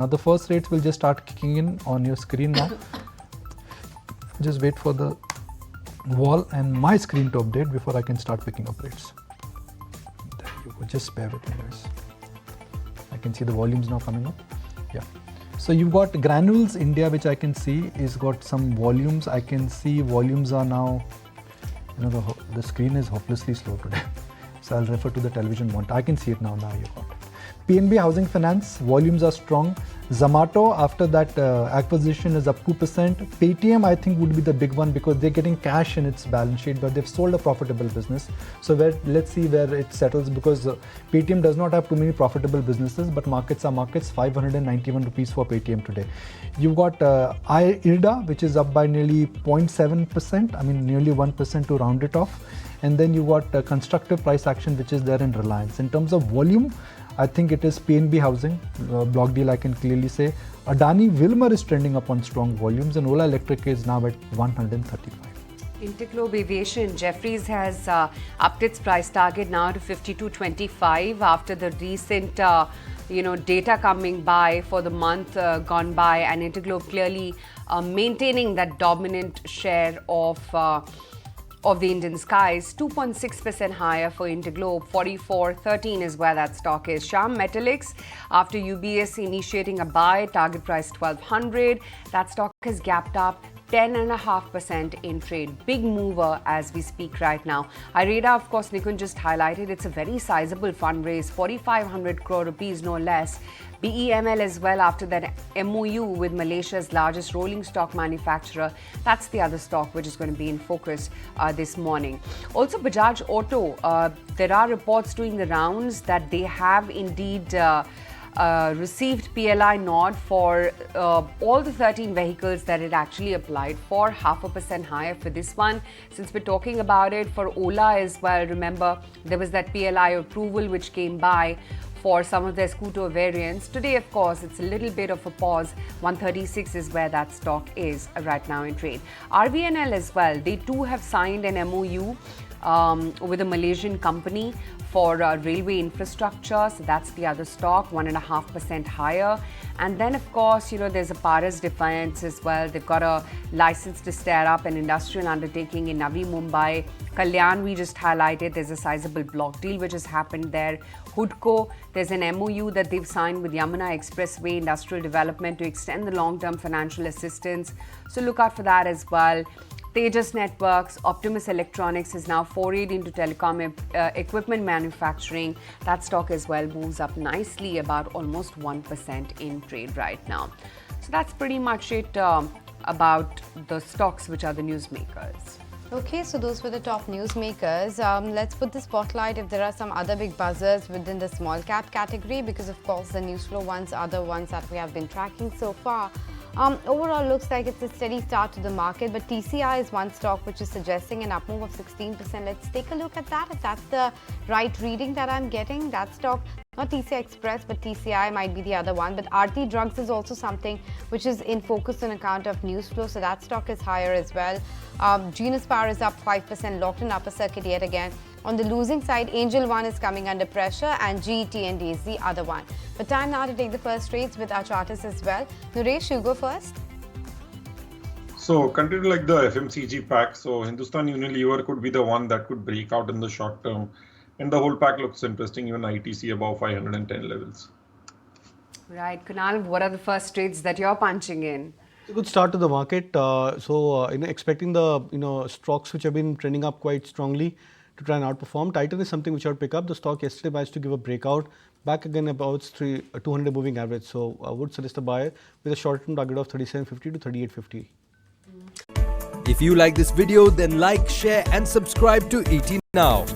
Now the first rates will just start kicking in on your screen now. Just wait for the wall and my screen to update before I can start picking up rates. There you go, just bear with me guys. I can see the volumes now coming up. Yeah. So you've got Granules India, which I can see is got some volumes. I can see volumes are now, the screen is hopelessly slow today. So I'll refer to the television monitor. I can see it now you got it. PNB Housing Finance, volumes are strong. Zomato, after that acquisition, is up 2%. Paytm, I think, would be the big one because they're getting cash in its balance sheet, but they've sold a profitable business. So let's see where it settles, because Paytm does not have too many profitable businesses, but markets are markets. 591 rupees for Paytm today. You've got IRDA, which is up by nearly 0.7%, I mean nearly 1% to round it off. And then you've got constructive price action, which is there in Reliance. In terms of volume, I think it is PNB Housing, block deal I can clearly say. Adani Wilmar is trending up on strong volumes, and Ola Electric is now at 135. Interglobe Aviation, Jefferies has upped its price target now to 52.25 after the recent data coming by for the month gone by, and Interglobe clearly maintaining that dominant share of the Indian skies. 2.6% higher for Interglobe. 44.13 is where that stock is. Shyam Metallics, after UBS initiating a buy, target price 1200, that stock has gapped up 10.5% in trade. Big mover as we speak right now. IREDA, of course, Nikun just highlighted, it's a very sizable fundraise, 4,500 crore rupees, no less. BEML as well, after that MOU with Malaysia's largest rolling stock manufacturer. That's the other stock which is going to be in focus this morning. Also, Bajaj Auto, there are reports doing the rounds that they have indeed received PLI nod for all the 13 vehicles that it actually applied for, 0.5% higher for this one. Since we're talking about it, for Ola as well, remember there was that PLI approval which came by for some of their scooter variants. Today, of course, it's a little bit of a pause. 136 is where that stock is right now in trade. RVNL as well, they too have signed an MOU with a Malaysian company for railway infrastructure. So that's the other stock, 1.5% higher. And then, of course, there's a Paras Defense as well. They've got a license to start up an industrial undertaking in Navi Mumbai. Kalyan, we just highlighted, there's a sizable block deal which has happened there. Hudco, there's an MOU that they've signed with Yamuna Expressway Industrial Development to extend the long-term financial assistance. So look out for that as well. Tejas Networks, Optimus Electronics is now forayed into telecom equipment manufacturing. That stock as well moves up nicely, about almost 1% in trade right now. So that's pretty much it about the stocks which are the newsmakers. Okay, so those were the top newsmakers. Let's put the spotlight if there are some other big buzzers within the small cap category, because of course the news flow ones are the ones that we have been tracking so far. Overall, looks like it's a steady start to the market, but TCI is one stock which is suggesting an up move of 16%. Let's take a look at that. If that's the right reading that I'm getting, that stock, not TCI Express, but TCI might be the other one. But Aarti Drugs is also something which is in focus on account of news flow, so that stock is higher as well. Genus Power is up 5%, locked in upper circuit yet again. On the losing side, Angel One is coming under pressure and GTND is the other one. But time now to take the first trades with our charters as well. Nuresh, you go first. So, continue like the FMCG pack. So, Hindustan Unilever could be the one that could break out in the short term. And the whole pack looks interesting, even ITC above 510 levels. Right. Kunal, what are the first trades that you're punching in? It's a good start to the market. Expecting the stocks which have been trending up quite strongly to try and outperform. Titan is something which I would pick up. The stock yesterday managed to give a breakout back again about 200 moving average. So I would suggest a buy with a short-term target of 37.50 to 38.50. If you like this video, then like, share and subscribe to ET Now.